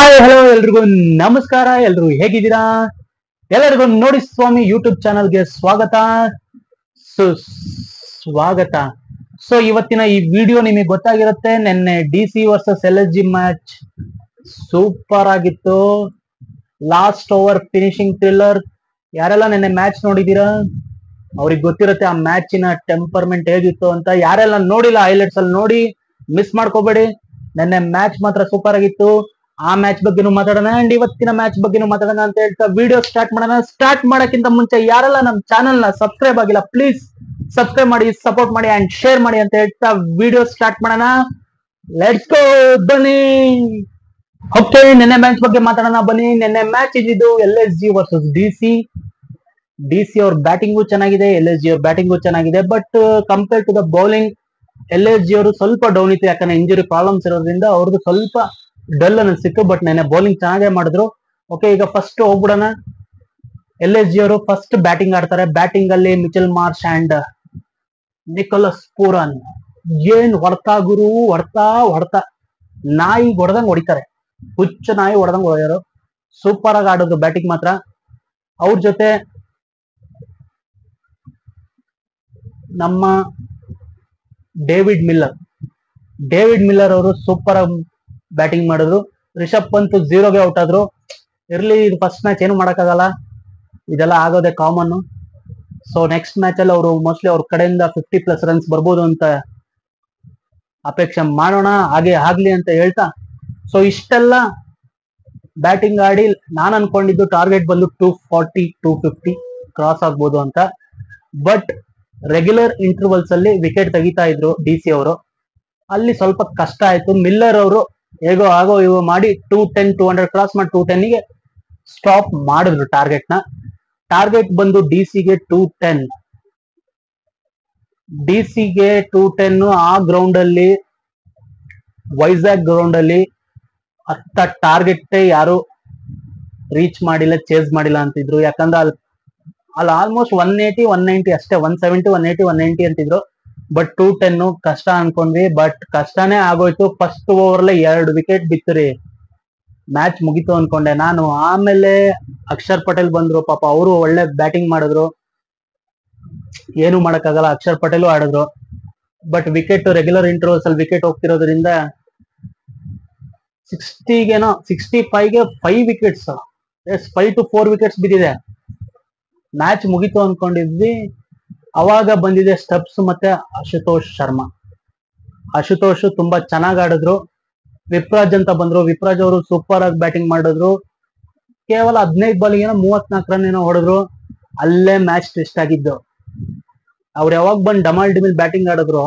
Hi hello ಎಲ್ರಿಗೂ ನಮಸ್ಕಾರ. ಎಲ್ರು ಹೇಗಿದ್ದೀರಾ? ಎಲ್ಲರಿಗೂ ನೋಡಿ ಸ್ವಾಮಿ ಯೂಟ್ಯೂಬ್ ಚಾನಲ್ಗೆ ಸ್ವಾಗತ ಸುಸ್ವಾಗತ. ಸೊ ಇವತ್ತಿನ ಈ ವಿಡಿಯೋ ನಿಮಗೆ ಗೊತ್ತಾಗಿರುತ್ತೆ. ನಿನ್ನೆ DC versus LSG match super ಆಗಿತ್ತು. Last over finishing thriller. ಯಾರೆಲ್ಲ ನಿನ್ನೆ ಮ್ಯಾಚ್ ನೋಡಿದೀರಾ ಅವ್ರಿಗೆ ಗೊತ್ತಿರುತ್ತೆ ಆ ಮ್ಯಾಚಿನ ಟೆಂಪರ್ಮೆಂಟ್ ಹೇಗಿತ್ತು ಅಂತ. ಯಾರೆಲ್ಲ ನೋಡಿಲ್ಲ ಹೈಲೈಟ್ಸ್ ಅಲ್ಲಿ ನೋಡಿ, ಮಿಸ್ ಮಾಡ್ಕೋಬೇಡಿ. ನಿನ್ನೆ ಮ್ಯಾಚ್ ಮಾತ್ರ ಸೂಪರ್ ಆಗಿತ್ತು. ಆ ಮ್ಯಾಚ್ ಬಗ್ಗೆನೂ ಮಾತಾಡೋಣ ಅಂಡ್ ಇವತ್ತಿನ ಮ್ಯಾಚ್ ಬಗ್ಗೆನೂ ಮಾತಾಡೋಣ ಅಂತ ಹೇಳ್ತಾ ವಿಡಿಯೋ ಸ್ಟಾರ್ಟ್ ಮಾಡೋಣ. ಸ್ಟಾರ್ಟ್ ಮಾಡಕ್ಕಿಂತ ಮುಂಚೆ ಯಾರೆಲ್ಲ ನಮ್ಮ ಚಾನಲ್ ನ ಸಬ್ಸ್ಕ್ರೈಬ್ ಆಗಿಲ್ಲ ಪ್ಲೀಸ್ ಸಬ್ಸ್ಕ್ರೈಬ್ ಮಾಡಿ, ಸಪೋರ್ಟ್ ಮಾಡಿ ಅಂಡ್ ಶೇರ್ ಮಾಡಿ ಅಂತ ಹೇಳ್ತಾ ವಿಡಿಯೋ ಸ್ಟಾರ್ಟ್ ಮಾಡೋಣ. ಲೆಟ್ಸ್ ಗೋ, ಬನ್ನಿ. ಓಕೆ, ನಿನ್ನೆ ಮ್ಯಾಚ್ ಬಗ್ಗೆ ಮಾತಾಡೋಣ ಬನ್ನಿ. ನಿನ್ನೆ ಮ್ಯಾಚ್ ಇದ್ದಿದ್ದು LSG ವರ್ಸಸ್ DC ಅವ್ರ ಬ್ಯಾಟಿಂಗು ಚೆನ್ನಾಗಿದೆ, LSG ಅವ್ರ ಬ್ಯಾಟಿಂಗು ಚೆನ್ನಾಗಿದೆ. But compare to the bowling LSG ಅವರು ಸ್ವಲ್ಪ ಡೌನ್ ಇತ್ತು. ಯಾಕಂದ್ರೆ ಇಂಜುರಿ ಪ್ರಾಬ್ಲಮ್ಸ್ ಇರೋದ್ರಿಂದ ಅವ್ರದ್ದು ಸ್ವಲ್ಪ ಡಲ್ ಅನಿಸ್ತಿತ್ತು. ಬಟ್ ನೆನ್ನೆ ಬೌಲಿಂಗ್ ಚೆನ್ನಾಗೇ ಮಾಡಿದ್ರು. ಓಕೆ, ಈಗ ಫಸ್ಟ್ ಹೋಗ್ಬಿಡೋಣ. LSG ಅವರು ಫಸ್ಟ್ ಬ್ಯಾಟಿಂಗ್ ಆಡ್ತಾರೆ. ಬ್ಯಾಟಿಂಗ್ ಅಲ್ಲಿ Mitchell Marsh and Nicholas Pooran ಏನ್ ಹೊಡ್ತಾ ಗುರು, ಹೊಡ್ತಾ ನಾಯಿ ಹೊಡೆದಂಗ್ ಹೊಡಿತಾರೆ. ಹುಚ್ಚ ನಾಯಿ ಹೊಡೆದಂಗ್ ಹೊಡೆಯೋರು. ಸೂಪರ್ ಆಗಿ ಆಡೋದು ಬ್ಯಾಟಿಂಗ್ ಮಾತ್ರ. ಅವ್ರ ಜೊತೆ ನಮ್ಮ ಡೇವಿಡ್ ಮಿಲ್ಲರ್ ಅವರು ಸೂಪರ್ ಆಗಿ ಬ್ಯಾಟಿಂಗ್ ಮಾಡಿದ್ರು. ರಿಷಬ್ ಪಂತ್ 0ಗೆ ಔಟ್ ಆದ್ರು. ಇರ್ಲಿ, ಇದು ಫಸ್ಟ್ ಮ್ಯಾಚ್ ಏನು ಮಾಡಕ್ಕಾಗಲ್ಲ, ಇದೆಲ್ಲ ಆಗೋದೇ ಕಾಮನ್. ಸೊ ನೆಕ್ಸ್ಟ್ ಮ್ಯಾಚ್ ಅಲ್ಲಿ ಅವರು ಮೋಸ್ಟ್ಲಿ ಅವ್ರ ಕಡೆಯಿಂದ 50+ ರನ್ಸ್ ಬರ್ಬೋದು ಅಂತ ಅಪೇಕ್ಷೆ ಮಾಡೋಣ. ಹಾಗೆ ಆಗ್ಲಿ ಅಂತ ಹೇಳ್ತಾ, ಸೊ ಇಷ್ಟೆಲ್ಲ ಬ್ಯಾಟಿಂಗ್ ಆಡಿ ನಾನು ಅನ್ಕೊಂಡಿದ್ದು ಟಾರ್ಗೆಟ್ ಬಂದು 240 250 ಕ್ರಾಸ್ ಆಗ್ಬೋದು ಅಂತ. ಬಟ್ ರೆಗ್ಯುಲರ್ ಇಂಟರ್ವಲ್ಸ್ ಅಲ್ಲಿ ವಿಕೆಟ್ ತೆಗಿತಾ ಇದ್ರು DC ಅವರು. ಅಲ್ಲಿ ಸ್ವಲ್ಪ ಕಷ್ಟ ಆಯ್ತು. ಮಿಲ್ಲರ್ ಅವರು ಹೇಗೋ ಆಗೋ ಇವು ಮಾಡಿ 210 200 ಕ್ರಾಸ್ ಮಾಡಿ 210ಗೆ ಸ್ಟಾಪ್ ಮಾಡಿದ್ರು ಟಾರ್ಗೆಟ್ ನ. ಟಾರ್ಗೆಟ್ ಬಂದು DC ಗೆ 210 ಆ ಗ್ರೌಂಡ್ ಅಲ್ಲಿ, ವೈಜಾಗ್ ಗ್ರೌಂಡ್ ಅಲ್ಲಿ ಅತ್ತ ಟಾರ್ಗೆಟ್ ಯಾರು ರೀಚ್ ಮಾಡಿಲ್ಲ, ಚೇಸ್ ಮಾಡಿಲ್ಲ ಅಂತಿದ್ರು. ಯಾಕಂದ್ರೆ ಅಲ್ಲಿ ಆಲ್ಮೋಸ್ಟ್ 180 190 ಅಷ್ಟೇ, 170 180 190 ಅಂತಿದ್ರು. ಬಟ್ 210 ಕಷ್ಟ ಅನ್ಕೊಂಡ್ವಿ. ಬಟ್ ಕಷ್ಟನೇ ಆಗೋಯ್ತು. ಫಸ್ಟ್ ಓವರ್ 2 ವಿಕೆಟ್ ಬಿತ್ತರಿ, ಮ್ಯಾಚ್ ಮುಗೀತು ಅನ್ಕೊಂಡೆ ನಾನು. ಆಮೇಲೆ ಅಕ್ಷರ್ ಪಟೇಲ್ ಬಂದ್ರು. ಪಾಪ ಅವರು ಒಳ್ಳೆ ಬ್ಯಾಟಿಂಗ್ ಮಾಡಿದ್ರು. ಏನು ಮಾಡಕ್ಕಾಗಲ್ಲ, ಅಕ್ಷರ್ ಪಟೇಲು ಆಡಿದ್ರು. ಬಟ್ ವಿಕೆಟ್ ರೆಗ್ಯುಲರ್ ಇಂಟರ್ವಲ್ಸ್ ಅಲ್ಲಿ ವಿಕೆಟ್ ಹೋಗ್ತಿರೋದ್ರಿಂದ 65ಗೆ 5 ವಿಕೆಟ್ಸ್, 5 to 4 ವಿಕೆಟ್ಸ್ ಬಿದ್ದಿದೆ. ಮ್ಯಾಚ್ ಮುಗೀತು ಅನ್ಕೊಂಡಿದ್ವಿ. ಅವಾಗ ಬಂದಿದೆ ಸ್ಟಬ್ಸ್ ಮತ್ತೆ ಆಶುತೋಷ್ ತುಂಬಾ ಚೆನ್ನಾಗಿ ಆಡಿದ್ರು. ವಿಪ್ರಾಜ್ ಅಂತ ಬಂದ್ರು. ವಿಪ್ರಾಜ್ ಅವರು ಸೂಪರ್ ಆಗಿ ಬ್ಯಾಟಿಂಗ್ ಮಾಡಿದ್ರು. ಕೇವಲ 15 ಬಾಲಿಗೆ 34 ರನ್ ಏನೋ ಹೊಡೆದ್ರು. ಅಲ್ಲೇ ಮ್ಯಾಚ್ ಟ್ವಿಸ್ಟ್ ಆಗಿದ್ದು. ಅವ್ರು ಯಾವಾಗ ಬಂದು ಡಮಿಲ್ ಬ್ಯಾಟಿಂಗ್ ಆಡಿದ್ರು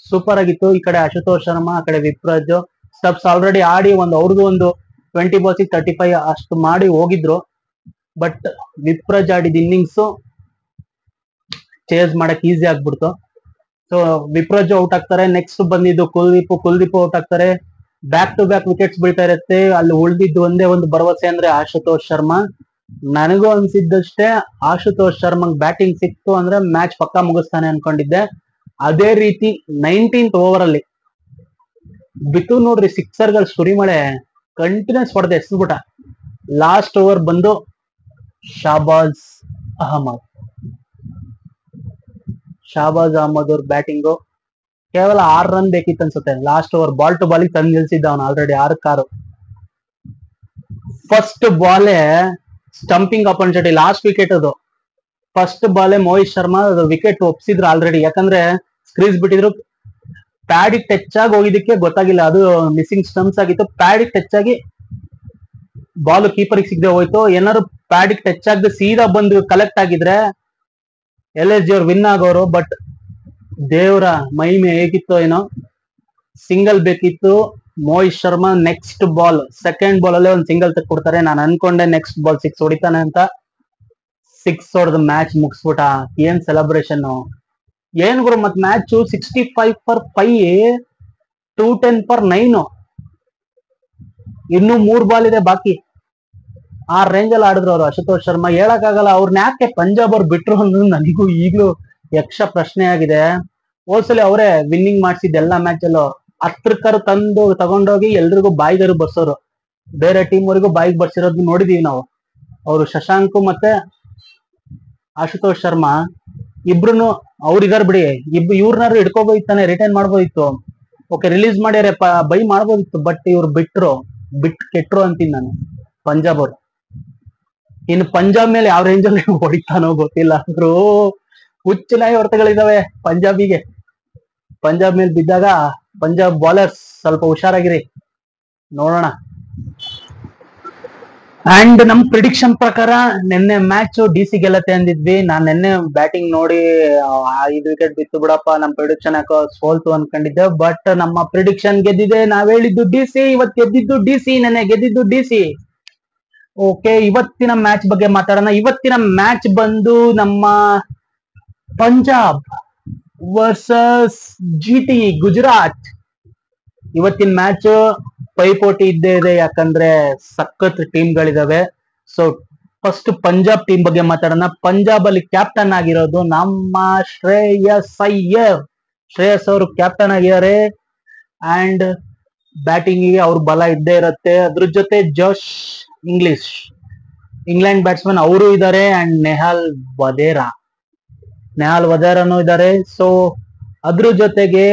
ಸೂಪರ್ ಆಗಿತ್ತು. ಈ ಕಡೆ ಆಶುತೋಷ್ ಶರ್ಮಾ, ಆ ಕಡೆ ವಿಪ್ರಾಜ್. ಸ್ಟಬ್ಸ್ ಆಲ್ರೆಡಿ ಆಡಿ ಅವ್ರದ್ದು ಒಂದು 20 ಬಾಲ್ಸ್ 35 ಅಷ್ಟು ಮಾಡಿ ಹೋಗಿದ್ರು. ಬಟ್ ವಿಪ್ರಾಜ್ ಆಡಿದ ಇನ್ನಿಂಗ್ಸ್ ಚೇಸ್ ಮಾಡಕ್ ಈಸಿ ಆಗ್ಬಿಡ್ತು. ಸೊ ವಿಪ್ರಾಜ್ ಔಟ್ ಆಗ್ತಾರೆ. ನೆಕ್ಸ್ಟ್ ಬಂದಿದ್ದು ಕುಲ್ದೀಪ್ ಔಟ್ ಆಗ್ತಾರೆ. ಬ್ಯಾಕ್ ಟು ಬ್ಯಾಕ್ ವಿಕೆಟ್ಸ್ ಬೀಳ್ತಾ ಇರುತ್ತೆ. ಅಲ್ಲಿ ಉಳಿದಿದ್ದು ಒಂದೇ ಒಂದು ಭರವಸೆ ಅಂದ್ರೆ ಆಶುತೋಷ್ ಶರ್ಮಾ. ನನಗೂ ಅನ್ಸಿದ್ದಷ್ಟೇ, ಆಶುತೋಷ್ ಶರ್ಮಂಗ್ ಬ್ಯಾಟಿಂಗ್ ಸಿಕ್ತು ಅಂದ್ರೆ ಮ್ಯಾಚ್ ಪಕ್ಕಾ ಮುಗಿಸ್ತಾನೆ ಅನ್ಕೊಂಡಿದ್ದೆ. ಅದೇ ರೀತಿ 19th ಓವರ್ ಅಲ್ಲಿ ಬಿತ್ತು ನೋಡ್ರಿ, ಸಿಕ್ಸರ್ಗಳು ಸುರಿಮಳೆ ಕಂಟಿನ್ಯೂಸ್ ಹೊಡೆದ ಎಸ್ಬಿಟ್ಟ. ಲಾಸ್ಟ್ ಓವರ್ ಬಂದು ಶಾಬಾಜ್ ಅಹಮದ್ ಅವ್ರ ಬ್ಯಾಟಿಂಗು. ಕೇವಲ 6 ರನ್ ಬೇಕಿತ್ತು ಅನ್ಸುತ್ತೆ. ಲಾಸ್ಟ್ ಓವರ್ ಬಾಲ್ ಟು ಬಾಲಿಗೆ ತಂದು ನಿಲ್ಸಿದ್ದ ಅವನು ಆಲ್ರೆಡಿ 6 ಫಸ್ಟ್ ಬಾಲೇ ಸ್ಟಂಪಿಂಗ್ ಆಪರ್ಚುನಿಟಿ, ಲಾಸ್ಟ್ ವಿಕೆಟ್ ಅದು. ಫಸ್ಟ್ ಬಾಲೆ ಮೋಹಿತ್ ಶರ್ಮಾ ವಿಕೆಟ್ ಒಪ್ಸಿದ್ರು ಆಲ್ರೆಡಿ. ಯಾಕಂದ್ರೆ ಸ್ಕ್ರೀಸ್ ಬಿಟ್ಟಿದ್ರು. ಪ್ಯಾಡಿಗೆ ಟಚ್ ಆಗಿ ಹೋಗಿದ್ದಕ್ಕೆ ಗೊತ್ತಾಗಿಲ್ಲ, ಅದು ಮಿಸ್ಸಿಂಗ್ ಸ್ಟಂಪ್ಸ್ ಆಗಿತ್ತು. ಪ್ಯಾಡಿಗೆ ಟಚ್ ಆಗಿ ಬಾಲ್ ಕೀಪರ್ಗೆ ಸಿಗದೆ ಹೋಯ್ತು. ಏನಾದ್ರು ಪ್ಯಾಡಿಗೆ ಟಚ್ ಆಗದೆ ಸೀದಾ ಬಂದು ಕಲೆಕ್ಟ್ ಆಗಿದ್ರೆ LSG ಅವ್ರು ವಿನ್ ಆಗೋರು. ಬಟ್ ದೇವ್ರ ಮಹಿಮೆ ಹೇಗಿತ್ತು ಏನೋ, ಸಿಂಗಲ್ ಬೇಕಿತ್ತು. Mohit Sharma next ball, second ball ಅಲ್ಲೇ ಒಂದು ಸಿಂಗಲ್ ತೆಕ್ಕೊಡ್ತಾರೆ. ನಾನು ಅನ್ಕೊಂಡೆ ನೆಕ್ಸ್ಟ್ ಬಾಲ್ 6 ಹೊಡಿತಾನೆ ಅಂತ. 6 ಹೊಡೆದು ಮ್ಯಾಚ್ ಮುಗಿಸ್ಬಿಟ್ಟ. ಏನ್ ಸೆಲೆಬ್ರೇಷನ್, ಏನ್ ಗುರು. ಮತ್ ಮ್ಯಾಚ್ 65 for 5, 210 for 9. ಇನ್ನು 3 ಬಾಲ್ ಇದೆ ಬಾಕಿ. ಆ ರೇಂಜ್ ಅಲ್ಲಿ ಆಡಿದ್ರು ಅವರು ಆಶುತೋಷ್ ಶರ್ಮಾ. ಹೇಳಕ್ಕಾಗಲ್ಲ ಅವ್ರನ್ನ ಯಾಕೆ ಪಂಜಾಬ್ ಅವ್ರು ಬಿಟ್ರು ಅನ್ನೋದು ನನಗೂ ಈಗಲೂ ಯಕ್ಷ ಪ್ರಶ್ನೆ ಆಗಿದೆ. ಹೋದ್ಸಲಿ ಅವರೇ ವಿನ್ನಿಂಗ್ ಮಾಡ್ಸಿದ್ ಎಲ್ಲಾ ಮ್ಯಾಚ್ ಅಲ್ಲೂ. 10 ತಂದು ತಗೊಂಡೋಗಿ ಎಲ್ರಿಗೂ ಬಾಯಿದರು ಬರ್ಸೋರು. ಬೇರೆ ಟೀಮ್ ವರೆಗೂ ಬಾಯಿಗೆ ಬರ್ಸಿರೋದು ನೋಡಿದೀವಿ ನಾವು. ಅವರು ಶಶಾಂಕ್ ಮತ್ತೆ ಆಶುತೋಷ್ ಶರ್ಮಾ ಇಬ್ರು ಅವ್ರಿಗಾರ ಬಿಡಿ, ಇವ್ರನ್ನಾರು ಹಿಡ್ಕೋಬೋದಿತ್ತಾನೆ, ರಿಟೈನ್ ಮಾಡ್ಬೋದಿತ್ತು. ಓಕೆ ರಿಲೀಸ್ ಮಾಡ್ಯಾರೆ, ಬೈ ಮಾಡ್ಬೋದಿತ್ತು. ಬಟ್ ಇವ್ರು ಕೆಟ್ರು ಅಂತೀನಿ ನಾನು ಪಂಜಾಬ್ ಅವ್ರು. ಇನ್ನು ಪಂಜಾಬ್ ಮೇಲೆ ಯಾವ ರೇಂಜಲ್ಲಿ ಹೊಡಿತಾನೋ ಗೊತ್ತಿಲ್ಲ. ಅಂದ್ರು ಹುಚ್ಚನಾಗಿ ಹೊಡೆತಗಳಿದಾವೆ ಪಂಜಾಬಿಗೆ. ಪಂಜಾಬ್ ಮೇಲೆ ಬಿದ್ದಾಗ ಪಂಜಾಬ್ ಬಾಲರ್ಸ್ ಸ್ವಲ್ಪ ಹುಷಾರಾಗಿರಿ, ನೋಡೋಣ. ಅಂಡ್ ನಮ್ ಪ್ರಿಡಿಕ್ಷನ್ ಪ್ರಕಾರ ನಿನ್ನೆ ಮ್ಯಾಚ್ ಡಿ ಸಿ ಗೆಲ್ಲತ್ತೆ ಅಂದಿದ್ವಿ. ನಾನ್ ನಿನ್ನೆ ಬ್ಯಾಟಿಂಗ್ ನೋಡಿ 5 ವಿಕೆಟ್ ಬಿತ್ತು ಬಿಡಪ್ಪ, ನಮ್ ಪ್ರಿಡಿಕ್ಷನ್ ಯಾಕೋ ಸೋಲ್ತು ಅನ್ಕೊಂಡಿದ್ದೆ. ಬಟ್ ನಮ್ಮ ಪ್ರಿಡಿಕ್ಷನ್ ಗೆದ್ದಿದೆ. ನಾವ್ ಹೇಳಿದ್ದು ಡಿ ಸಿ, ಇವತ್ ಗೆದ್ದಿದ್ದು ಡಿ ಸಿ, ನೆನ್ನೆ ಗೆದ್ದಿದ್ದು ಡಿ ಸಿ. ಓಕೆ, ಇವತ್ತಿನ ಮ್ಯಾಚ್ ಬಗ್ಗೆ ಮಾತಾಡೋಣ. ಇವತ್ತಿನ ಮ್ಯಾಚ್ ಬಂದು ನಮ್ಮ ಪಂಜಾಬ್ ವರ್ಸಸ್ GT ಗುಜರಾತ್. ಇವತ್ತಿನ ಮ್ಯಾಚ್ ಪೈಪೋಟಿ ಇದ್ದೇ ಇದೆ, ಯಾಕಂದ್ರೆ ಸಖತ್ ಟೀಮ್ಗಳಿದಾವೆ. ಸೊ ಫಸ್ಟ್ ಪಂಜಾಬ್ ಟೀಮ್ ಬಗ್ಗೆ ಮಾತಾಡೋಣ. ಪಂಜಾಬ್ ಅಲ್ಲಿ ಕ್ಯಾಪ್ಟನ್ ಆಗಿರೋದು ನಮ್ಮ ಶ್ರೇಯಸ್ ಅಯ್ಯರ್. ಶ್ರೇಯಸ್ ಅವರು ಕ್ಯಾಪ್ಟನ್ ಆಗಿದ್ದಾರೆ. ಅಂಡ್ ಬ್ಯಾಟಿಂಗ್ ಗೆ ಅವ್ರ ಬಲ ಇದ್ದೇ ಇರುತ್ತೆ. ಅದ್ರ ಜೊತೆ ಜೋಶ್ ಇಂಗ್ಲೆಂಡ್ ಬ್ಯಾಟ್ಸ್ಮನ್ ಅವರು ಇದ್ದಾರೆ. ಅಂಡ್ ನೆಹಾಲ್ ವಧೇರಾನು ಇದ್ದಾರೆ. ಸೊ ಅದ್ರ ಜೊತೆಗೆ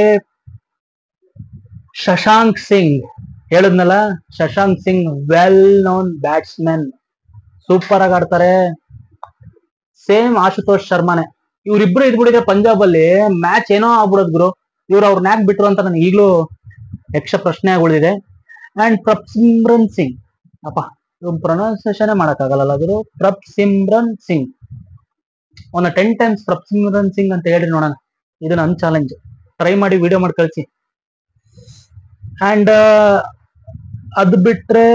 ಶಶಾಂಕ್ ಸಿಂಗ್, ಹೇಳಿದ್ನಲ್ಲ, Shashank Singh well known batsman, super ಆಗಿ ಆಡ್ತಾರೆ. ಸೇಮ್ ಆಶುತೋಷ್ ಶರ್ಮಾನೆ. ಇವ್ರಿಬ್ರು ಇದ್ಬಿಟ್ಟಿದ್ರೆ ಪಂಜಾಬ್ ಅಲ್ಲಿ ಮ್ಯಾಚ್ ಏನೋ ಆಗ್ಬಿಡೋದ್ ಗುರು. ಇವ್ರು ಅವ್ರನ್ನ ಯಾಕೆ ಬಿಟ್ರು ಅಂತ ನನ್ಗೆ ಈಗಲೂ ಯಕ್ಷ ಪ್ರಶ್ನೆ ಉಳಿದಿದೆ. ಅಂಡ್ ಪ್ರಭ್ಸಿಮ್ರನ್ ಸಿಂಗ್, ಅಪ್ಪ ಪ್ರೊನೌನ್ಸಿಯೇಷನ್ ಮಾಡಕ್ಕಾಗಲ್ಲ ಗುರು. ಪ್ರಭ್ಸಿಮ್ರನ್ ಸಿಂಗ್, ಒಂದು 10 ಟೈಮ್ಸ್ ಪ್ರಭ್ಸಿಮ್ರನ್ ಸಿಂಗ್ ಅಂತ ಹೇಳಿ ನೋಡೋಣ. ಇದು ನನ್ನ ಚಾಲೆಂಜ್. ಟ್ರೈ ಮಾಡಿ ವಿಡಿಯೋ ಮಾಡಿ ಕಳಿಸಿ. ಅಂಡ್ ಅದು ಬಿಟ್ರೆ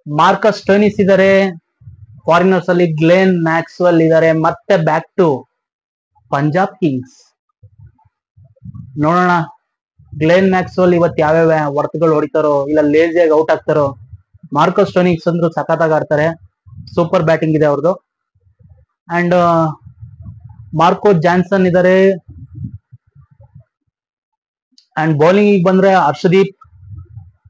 ಮಾರ್ಕಸ್ ಸ್ಟೋನಿಸ್ ಇದ್ದಾರೆ. ಫಾರಿನರ್ಸ್ ಅಲ್ಲಿ ಗ್ಲೆನ್ ಮ್ಯಾಕ್ಸ್ವೆಲ್ ಇದ್ದಾರೆ. ಮತ್ತೆ ಬ್ಯಾಕ್ ಟು ಪಂಜಾಬ್ ಕಿಂಗ್ಸ್. ನೋಡೋಣ ಗ್ಲೆನ್ ಮ್ಯಾಕ್ಸ್ವೆಲ್ ಇವತ್ತು ಯಾವ್ಯಾವ ಹೊಡೆತಗಳು ಹೊಡಿತಾರೋ, ಇಲ್ಲ ಲೇಜಿಯಾಗಿ ಔಟ್ ಆಗ್ತಾರೋ. ಮಾರ್ಕಸ್ ಸ್ಟೋನಿಸ್ ಅಂದ್ರು ಸಖತ್ತಾಗಿ ಆಡ್ತಾರೆ, ಸೂಪರ್ ಬ್ಯಾಟಿಂಗ್ ಇದೆ ಅವ್ರದ್ದು. ಅಂಡ್ ಮಾರ್ಕೋ ಜಾನ್ಸನ್ ಇದ್ದಾರೆ. ಅಂಡ್ ಬೌಲಿಂಗ್ ಬಂದ್ರೆ ಹರ್ಷದೀಪ್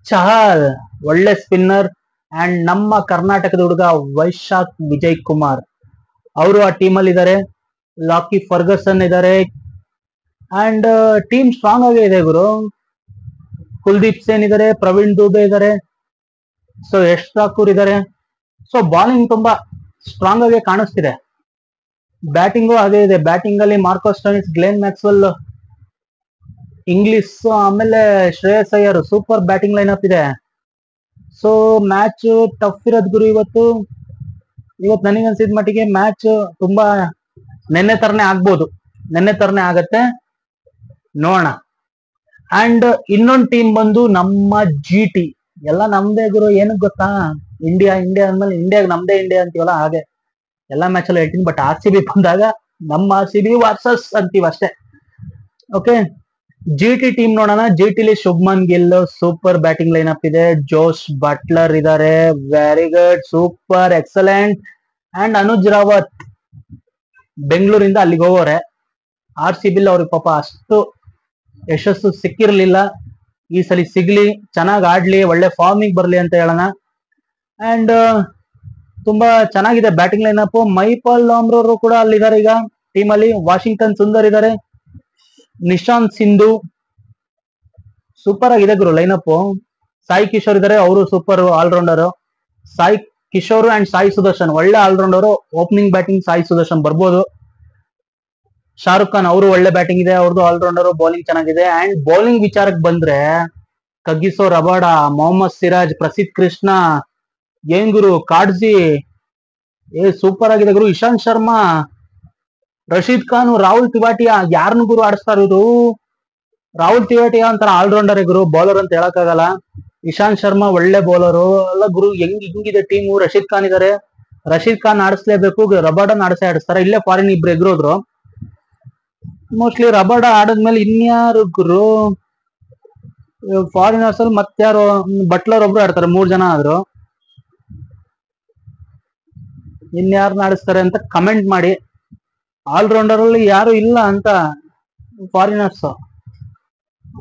ಚಹಲ್, ಒಳ್ಳೆ ಸ್ಪಿನ್ನರ್. ಅಂಡ್ ನಮ್ಮ ಕರ್ನಾಟಕದ ಹುಡುಗ ವೈಶಾಖ್ ವಿಜಯ್ ಕುಮಾರ್, ಅವರು ಆ ಟೀಮ್ ಅಲ್ಲಿ ಇದ್ದಾರೆ. ಲಾಕಿ ಫರ್ಗಸನ್ ಇದ್ದಾರೆ. ಅಂಡ್ ಟೀಮ್ ಸ್ಟ್ರಾಂಗ್ ಆಗೇ ಇದೆ ಗುರು. ಕುಲ್ದೀಪ್ ಸೇನ್ ಇದ್ದಾರೆ, ಪ್ರವೀಣ್ ದುಬೆ ಇದ್ದಾರೆ, ಸೊ ಯಶ್ ಠಾಕೂರ್ ಇದ್ದಾರೆ. ಸೊ ಬಾಲಿಂಗ್ ತುಂಬಾ ಸ್ಟ್ರಾಂಗ್ ಆಗಿ ಕಾಣಿಸ್ತಿದೆ. ಬ್ಯಾಟಿಂಗು ಅದೇ ಇದೆ. ಬ್ಯಾಟಿಂಗ್ ಅಲ್ಲಿ Marco Stoinis, Glenn Maxwell, Inglis, ಆಮೇಲೆ Shreyas Iyer, super batting line up ಇದೆ. ಸೊ ಮ್ಯಾಚ್ ಟಫ್ ಇರೋದ್ ಗುರು. ಇವತ್ತು ನನಗನ್ಸಿದ ಮಟ್ಟಿಗೆ ಮ್ಯಾಚ್ ತುಂಬಾ ನೆನ್ನೆ ತರನೇ ಆಗ್ಬೋದು, ನೆನ್ನೆ ತರನೇ ಆಗತ್ತೆ, ನೋಡೋಣ. ಅಂಡ್ ಇನ್ನೊಂದು ಟೀಮ್ ಬಂದು ನಮ್ಮ GT. ಎಲ್ಲ ನಮ್ದೇ ಗುರು. ಏನಕ್ ಗೊತ್ತಾ, ಇಂಡಿಯಾ ಅಂದ್ಮೇಲೆ ಇಂಡಿಯಾಗ ನಮ್ದೇ ಇಂಡಿಯಾ ಅಂತೀವಲ್ಲ, ಹಾಗೆ ಎಲ್ಲಾ ಮ್ಯಾಚ್ ಅಲ್ಲಿ ಹೇಳ್ತೀನಿ. ಬಟ್ RCB ಬಂದಾಗ ನಮ್ಮ RCB ವರ್ಸಸ್ ಅಂತೀವಿ ಅಷ್ಟೇ. ಓಕೆ, GT ಟೀಮ್ ನೋಡೋಣ. GT ಲಿ Shubman Gill, super batting line up ಇದೆ. ಜೋಶ್ ಬಟ್ಲರ್ ಇದ್ದಾರೆ, very good, super, excellent. And Anuj Rawat ಬೆಂಗಳೂರಿಂದ ಅಲ್ಲಿಗೆ ಹೋಗೋರೆ. RCB ಅವ್ರಿಗೆ ಪಾಪ ಅಷ್ಟು ಯಶಸ್ಸು ಸಿಕ್ಕಿರ್ಲಿಲ್ಲ. ಈ ಸಲ ಸಿಗ್ಲಿ, ಚೆನ್ನಾಗಿ ಆಡ್ಲಿ, ಒಳ್ಳೆ ಫಾರ್ಮಿಗೆ ಬರ್ಲಿ ಅಂತ ಹೇಳೋಣ. ಅಂಡ್ ತುಂಬಾ ಚೆನ್ನಾಗಿದೆ ಬ್ಯಾಟಿಂಗ್ ಲೈನ್ ಅಪ್. ಮೈಪಾಲ್ ಲಾಮ್ರೋರು ಕೂಡ ಅಲ್ಲಿದ್ದಾರೆ ಈಗ ಟೀಮ್ ಅಲ್ಲಿ. ವಾಷಿಂಗ್ಟನ್ ಸುಂದರ್ ಇದ್ದಾರೆ, ನಿಶಾಂತ್ ಸಿಂಧು, ಸೂಪರ್ ಆಗಿದೆ ಗುರು ಲೈನ್ ಅಪ್. ಸಾಯಿ ಕಿಶೋರ್ ಇದ್ದಾರೆ, ಅವರು super allrounder. Sai Kishore and Sai Sudharsan ಒಳ್ಳೆ allrounder. Opening batting Sai Sudharsan ಬರ್ಬೋದು. ಶಾರುಖ್ ಖಾನ್ ಅವರು ಒಳ್ಳೆ ಬ್ಯಾಟಿಂಗ್ ಇದೆ, ಅವ್ರದ್ದು ಆಲ್ರೌಂಡರ್. ಬೌಲಿಂಗ್ ಚೆನ್ನಾಗಿದೆ. ಅಂಡ್ ಬೌಲಿಂಗ್ ವಿಚಾರಕ್ಕೆ ಬಂದ್ರೆ ಕಗ್ಗಿಸೋ ರಬಾಡ, ಮೊಹಮ್ಮದ್ ಸಿರಾಜ್, ಪ್ರಸಿದ್ಧ ಕೃಷ್ಣ, ಏನ್ ಗುರು ಕಾಡ್ಜಿ, ಸೂಪರ್ ಆಗಿದೆ ಗುರು. ಇಶಾಂತ್ ಶರ್ಮಾ, ರಶೀದ್ ಖಾನ್, ರಾಹುಲ್ ತಿವಾಟಿಯಾ, ಯಾರನ್ನು ಗುರು ಆಡಿಸ್ತಾ ಇರೋದು. ರಾಹುಲ್ ತಿವಾಟಿಯಾ ಒಂಥರ ಆಲ್ರೌಂಡರ್ ಗುರು, ಬೌಲರ್ ಅಂತ ಹೇಳಕ್ಕಾಗಲ್ಲ. ಇಶಾಂತ್ ಶರ್ಮಾ ಒಳ್ಳೆ ಬೌಲರು ಅಲ್ಲ ಗುರು. ಹಿಂಗಿದೆ ಟೀಮು. ರಶೀದ್ ಖಾನ್ ಇದಾರೆ, ರಶೀದ್ ಖಾನ್ ಆಡಿಸ್ಲೇಬೇಕು. ರಬಾಡನ್ ಆಡಿಸ್ತಾರೆ. ಇಲ್ಲೇ ಫಾರಿನ್ ಇಬ್ರು ಎಗ್ರೋದ್ರು. ಮೋಸ್ಟ್ಲಿ ರಬಾಡ ಆಡದ್ಮೇಲೆ ಇನ್ಯಾರು ಗುರು ಫಾರಿನರ್ಸ್ ಅಲ್ಲಿ ಮತ್ತಾರು, ಬಟ್ಲರ್ ಒಬ್ರು ಆಡ್ತಾರೆ. 3 ಜನ ಆದ್ರು. ಇನ್ಯಾರನ್ನ ಆಡಿಸ್ತಾರೆ ಅಂತ ಕಮೆಂಟ್ ಮಾಡಿ. ಆಲ್ರೌಂಡರ್ ಅಲ್ಲಿ ಯಾರು ಇಲ್ಲ ಅಂತ. ಫಾರಿನರ್ಸ್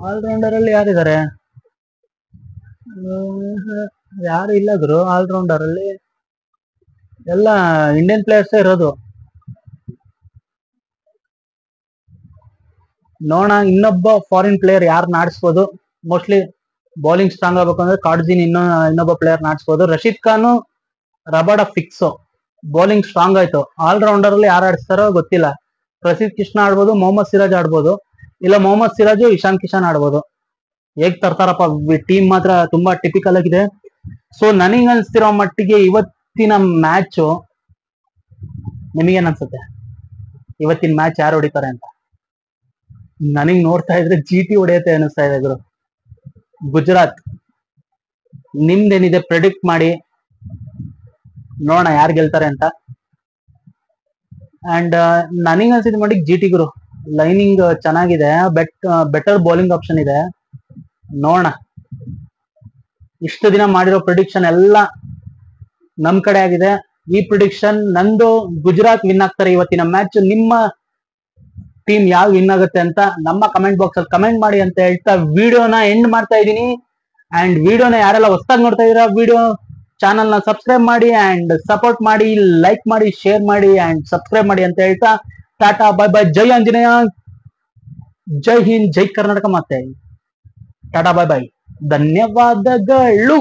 ಆಲ್ರೌಂಡರ್ ಅಲ್ಲಿ ಯಾರಿದ್ದಾರೆ, ಯಾರು ಇಲ್ಲ ಗುರು ಆಲ್ರೌಂಡರ್ ಅಲ್ಲಿ, ಎಲ್ಲ ಇಂಡಿಯನ್ ಪ್ಲೇಯರ್ಸ್ ಇರೋದು. ನೋಡೋಣ ಇನ್ನೊಬ್ಬ ಫಾರಿನ್ ಪ್ಲೇಯರ್ ಯಾರು ನಾಡಿಸ್ಬೋದು. ಮೋಸ್ಟ್ಲಿ ಬೌಲಿಂಗ್ ಸ್ಟ್ರಾಂಗ್ ಆಗ್ಬೇಕು ಅಂದ್ರೆ ಕಾರ್ಡ್ಜಿನ್ ಇನ್ನೊಬ್ಬ ಪ್ಲೇಯರ್ ನಾಡಿಸ್ಬೋದು. Rashid Khan Rabada fix, bowling strong ಆಯ್ತು. ಆಲ್ರೌಂಡರ್ ಅಲ್ಲಿ ಯಾರು ಆಡಿಸ್ತಾರೋ ಗೊತ್ತಿಲ್ಲ. ಪ್ರಸಿದ್ಧ ಕೃಷ್ಣ ಆಡ್ಬೋದು, ಮೊಹಮ್ಮದ್ ಸಿರಾಜ್ ಆಡ್ಬೋದು, ಇಲ್ಲ ಮೊಹಮ್ಮದ್ ಸಿರಾಜು ಇಶಾನ್ ಕಿಶನ್ ಆಡ್ಬೋದು. ಹೇಗ್ ತರ್ತಾರಪ್ಪ, ಟೀಮ್ ಮಾತ್ರ ತುಂಬಾ ಟಿಪಿಕಲ್ ಆಗಿದೆ. ಸೊ ನನಗೆ ಅನ್ಸ್ತಿರೋ ಮಟ್ಟಿಗೆ ಇವತ್ತಿನ ಮ್ಯಾಚ್, ನಿಮಗೇನ್ ಅನ್ಸುತ್ತೆ ಇವತ್ತಿನ ಮ್ಯಾಚ್ ಯಾರು ಹೊಡಿತಾರೆ ಅಂತ? ನನಗ್ ನೋಡ್ತಾ ಇದ್ರೆ GT ಹೊಡೆಯುತ್ತೆ ಅನಿಸ್ತಾ ಇದೆ ಗುರು. ಗುಜರಾತ್. ನಿಮ್ದೇನಿದೆ ಪ್ರೆಡಿಕ್ಟ್ ಮಾಡಿ, ನೋಡೋಣ ಯಾರು ಗೆಲ್ತಾರೆ ಅಂತ. ಅಂಡ್ ನನಗೆ ಅನ್ಸಿದ ಮಟ್ಟಿಗೆ GT ಗುರು. ಲೈನಿಂಗ್ ಚೆನ್ನಾಗಿದೆ, ಬೆಟರ್ ಬೌಲಿಂಗ್ ಆಪ್ಷನ್ ಇದೆ. ನೋಡೋಣ. ಇಷ್ಟು ದಿನ ಮಾಡಿರೋ ಪ್ರಿಡಿಕ್ಷನ್ ಎಲ್ಲ ನಮ್ ಕಡೆ ಆಗಿದೆ. ಈ ಪ್ರಿಡಿಕ್ಷನ್ ನಂದು, ಗುಜರಾತ್ ವಿನ್ ಆಗ್ತಾರೆ ಇವತ್ತಿನ ಮ್ಯಾಚ್. ನಿಮ್ಮ ಟೀಮ್ ಯಾವ ವಿನ್ ಆಗುತ್ತೆ ಅಂತ ನಮ್ಮ ಕಮೆಂಟ್ ಬಾಕ್ಸ್ ಅಲ್ಲಿ ಕಮೆಂಟ್ ಮಾಡಿ ಅಂತ ಹೇಳ್ತಾ ವಿಡಿಯೋನ ಎಂಡ್ ಮಾಡ್ತಾ ಇದೀನಿ. ಅಂಡ್ ವಿಡಿಯೋನ ಯಾರೆಲ್ಲ ಹೊಸದಾಗಿ ನೋಡ್ತಾ ಇದೀರಾ, ವಿಡಿಯೋ ಚಾನಲ್ ನ ಸಬ್ಸ್ಕ್ರೈಬ್ ಮಾಡಿ ಅಂಡ್ ಸಪೋರ್ಟ್ ಮಾಡಿ, ಲೈಕ್ ಮಾಡಿ, ಶೇರ್ ಮಾಡಿ ಅಂಡ್ ಸಬ್ಸ್ಕ್ರೈಬ್ ಮಾಡಿ ಅಂತ ಹೇಳ್ತಾ ಟಾಟಾ ಬೈ ಬೈ. ಜೈ ಆಂಜನೇಯ, ಜೈ ಹಿಂದ್, ಜೈ ಕರ್ನಾಟಕ. ಮತ್ತೆ ಟಾಟಾ ಬೈ ಬೈ, ಧನ್ಯವಾದಗಳು.